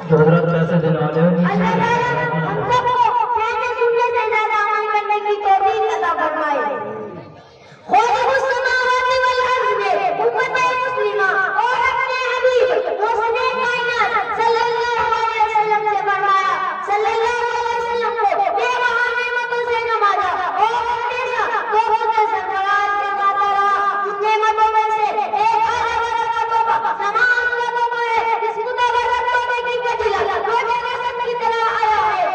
جو حضرات پیسے دینے والے ہوں اللہ تعالیٰ ہم سب کو کہنے سننے سے زیادہ عمل کرنے کی توفیق عطا فرمائے. خالق السماوات والارض میں امت مسلمہ اور اپنے حبیب روشن کائنات صلی اللہ علیہ وسلم سے فرمایا، صلی اللہ علیہ وسلم کو بے بہا نعمتوں سے نوازا اور ہمیشہ توبوں سے سرفراز فرماتا رہا. ان نعمتوں میں سے ایک اعلیٰ توبہ تمام لوگوں کو ہے جس کو توبہ کی فضیلت روزے رسل کی طرح آیا ہے.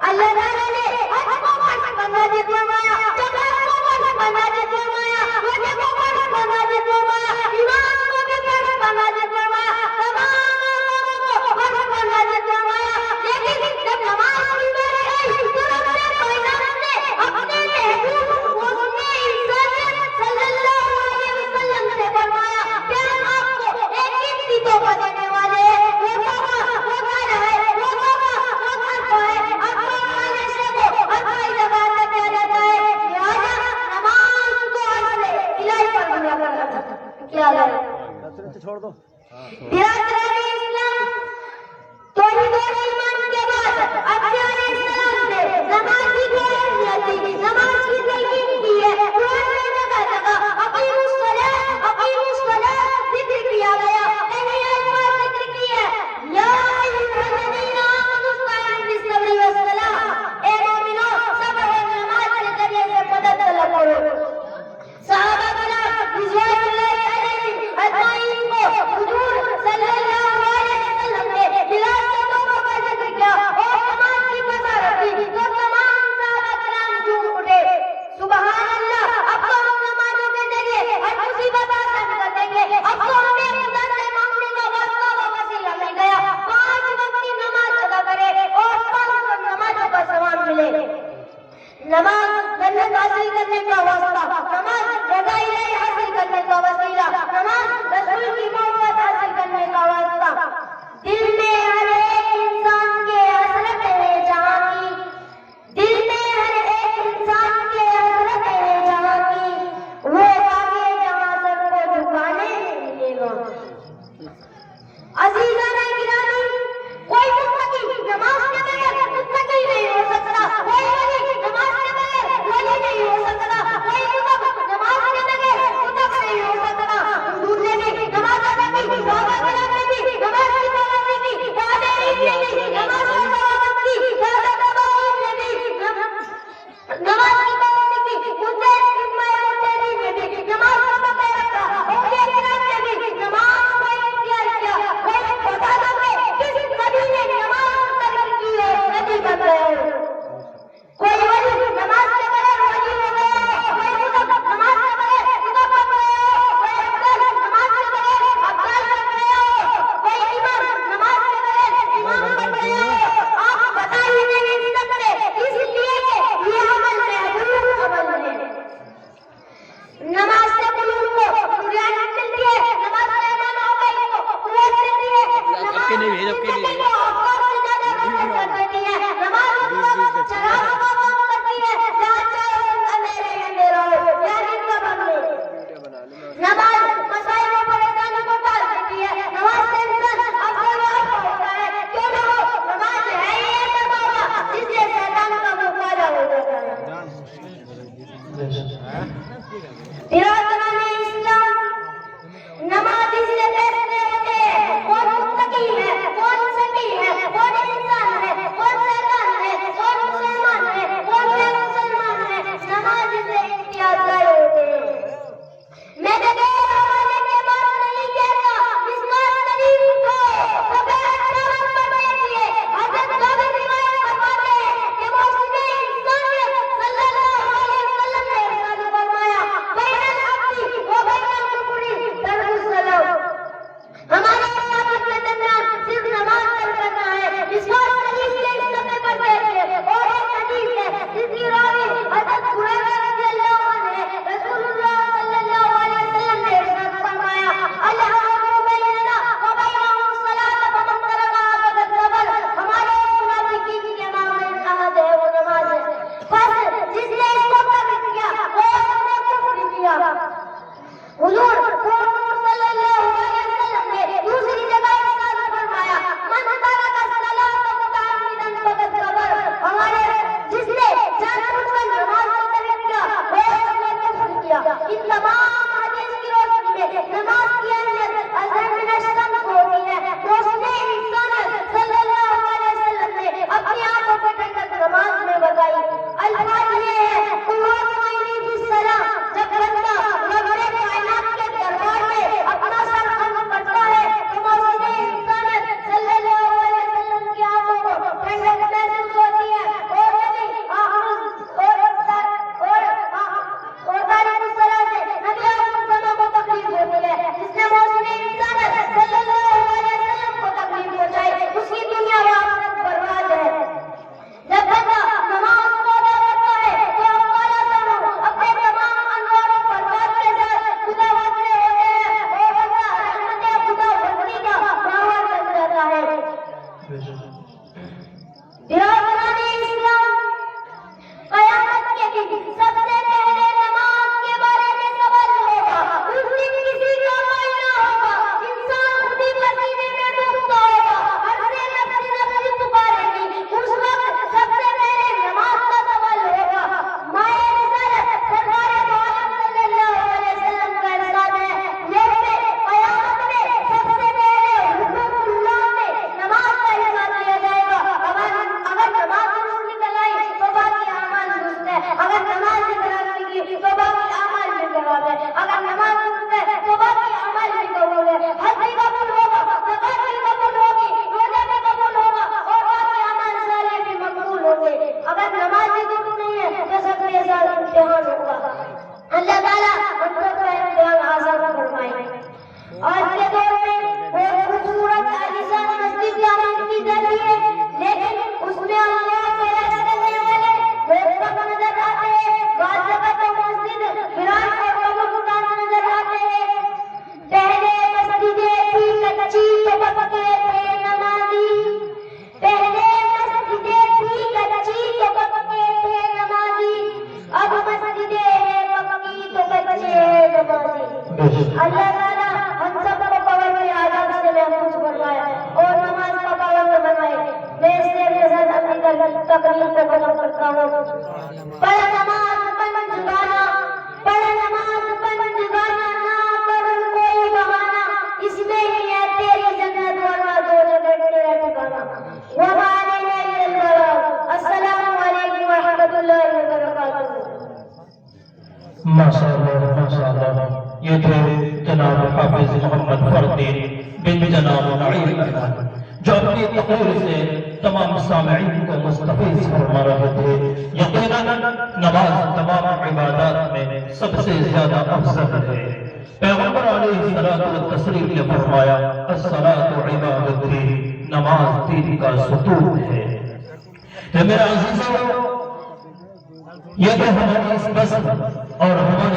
اللہ تعالیٰ نے حج کو فرض بنا فرمایا، زکات کو فرض بنا فرمایا، روزے کو فرض بنا فرمایا، ایمان کو بھی فرض بنا فرمایا، تمام لوگوں کو فرض بنا فرمایا. لیکن جب نماز کی باری آئی تو رب کائنات نے اپنے محبوب رسول انسانیت صلی اللہ علیہ وسلم سے فرمایا کہ ہم آپ کو ایک ہی توبہ دینے والے ہیں. وہ توبہ ہوتا رہے، وہ توبہ ہوتا رہے. اب ہمارے سے کو ہماری زبان میں کیا جاتا ہے، لہٰذا نماز کو اصل الہی پر بنا کر کیا جائے. چھوڑ دو. برادران اسلام، توحید و ایمان کے بعد ابی علیہ السلام نے نماز کی جو اہمیت تھی، نماز کی تلقین کی ہے. قرآن میں جگہ جگہ اقیموا الصلاۃ ذکر کیا گیا. پہلی آیت میں ذکر کی ہے یا ایھا الذین آمنوا استعینوا بالصبر والصلاۃ. اے مومنو، صبر اور نماز کے ذریعے سے مدد طلب کرو. صحابہ کرام رضوان اللہ علیہم اجمعین کو حضور صلی اللہ علیہ وسلم نے بلال کے توبہ کا ذکر کیا اور نماز کی بشارت دی تو تمام صحابہ کرام جھوم اٹھے. سبحان اللہ، اب تو ہم نمازوں کے ذریعے ہر مصیبت آسان کر دیں گے. اب تو ہمیں خدا سے مانگنے کا واسطہ و وسیلہ مل گیا. 5 وقت کی نماز ادا کرے اور 5 نمازوں کا ثواب ملے. نماز جنت حاصل کرنے کا واسطہ، نماز رضا الہی حاصل کرنے کا وسیلہ، نماز رسول کی محبت حاصل کرنے کا واسطہ. دل میں ہر ایک انسان کے حسرت ہے جہاں کی، دل میں ہر ایک انسان کے حسرت ہے جہاں کی، وہ آگے جہاں سب کو جھکانے ملے گا. عزیزان گرامی، کوئی متقی نماز کے بغیر متقی نہیں ہو سکتا، کوئی ولی نماز کے بغیر ولی نہیں ہو سکتا، کوئی متق نماز کے بغیر متق نہیں ہو سکتا. حضور نے بھی نماز ادا کی، صحابہ کرام نے بھی نماز کی پابندی کی، تابعین نے بھی نماز کی پابندی کی، تابعین نے بھی نماز کی پابندی کی، مجتہد مجتہدین نے بھی نماز کا پکا رکھا، اولیاء کرام نے بھی نماز کو اختیار کیا. کوئی بتا دو کہ کس نبی نے نماز ترک کی ہے، نبی بن گئے. کوئی ولی نماز کے بغیر ولی ہو گیا ہے، کوئی متق نماز کے بغیر متق بن گیا ہے، کوئی افضل نماز کے بغیر افضل بن گیا ہے، کوئی امام نماز کے بغیر امام بن گیا ہے. آپ بتا ہی نہیں سکتے، اس لیے کہ یہ عمل محدود عمل ہے. نماز سے قلوب کو نورانیت ملتی ہے، نماز سے ایمان و عمل کو قوت ملتی ہے، نماز زندگی کو افکار سے زیادہ روشن کرتی ہے، نماز چراغوں کو کام کرتی ہے. جہاں چاہے اندھیرے میں اندھیرا ہو، یعنی کا بن نماز مسائل و پریشانی کو ٹال دیتی ہے. نماز سے انسان افضل و افضل ہوتا ہے. کیوں نہ ہو، نماز ہے ہی ایسا موقع جس سے شیطان کا منہ کالا ہو جاتا ہے. برادران اسلام، نماز اس سے فیصلے ہوتے ہیں کون متقی ہے، کون سکی ہے، کون انسان ہے، کون شیطان ہے، کون مسلمان ہے. برادران اسلام، قیامت کے دن سب سے پہلے نماز کے بارے میں سوال ہوگا۔ اس دن کسی کا مال نہ ہوگا، انسان خود ہی پسینے میں ڈوبتا ہوگا، ہنسے نفسی نفسی پکارے گی۔ اس وقت سب سے پہلے نماز کا سوال ہوگا۔ مائے رسالت سرکار دو عالم صلی اللہ علیہ وسلم کا ارشاد ہے، جیسے قیامت میں سب سے پہلے حقوق اللہ میں نماز کا حساب لیا جائے گا۔ اگر نماز درست نکل آئی تو باقی اعمال درست ہے، اگر نماز کی طرف نکلی تو باقی اعمال بھی جواب ہے، اگر نماز درست ہے تو باقی اعمال بھی قبول ہے۔ حج بھی قبول ہوگا، زکات بھی قبول ہوگی، روزہ بھی قبول ہوگا اور باقی اعمال صالح بھی مقبول ہوں گے۔ اگر نماز بھی درست نہیں ہے تو سب کے ساتھ امتحان ہوگا۔ اللہ تعالیٰ ہم سب کا امتحان آسان فرمائے۔ آج کے دور میں بہت خوبصورت عالیشان مسجد تعمیر کی جاتی ہے، لیکن اس میں اللہ کو یاد کرنے والے لوگ کم نظر آتے ہیں۔ بعض جگہ تو مسجد ویران اور قبرستان نظر آتے ہیں۔ پہلے مسجدیں تھی کچی تو پکے تھے نمازی، پہلے مسجدیں تھی کچی تو پکے تھے نمازی، اب مسجدیں ہیں پکی تو کچے ہیں نمازی۔ اللہ تعالیٰ ہم سب کو قبر کے عذاب سے محفوظ فرمائے اور نماز کا پابند بنائے۔ میں اس سے اپنے ساتھ اپنی تقریر کو ختم کرتا ہوں۔ پڑھ نماز پنج گانا، پڑھ نماز پنج گانا، نہ پڑھ کوئی بہانا، اس میں ہی ہے تیری جنت ورنہ دو جگہ تیرا ٹھکانا۔ وما علینا الا البلاغ۔ السلام علیکم ورحمۃ اللہ وبرکاتہ۔ ماشاءاللہ یہ تھے جناب حافظ محمد فردین بن جناب نعیم احمد، جو اپنی تقریر سے تمام سامعین کو مستفیض فرما رہے تھے۔ یقیناً نماز تمام عبادات میں سب سے زیادہ افضل ہے۔ پیغمبر علیہ الصلوۃ والتسلیم نے فرمایا، الصلاۃ عبادتی، نماز دین کا ستون ہے۔ تو میرا عزیزو، یہ تو ہماری اس بس اور ہمارے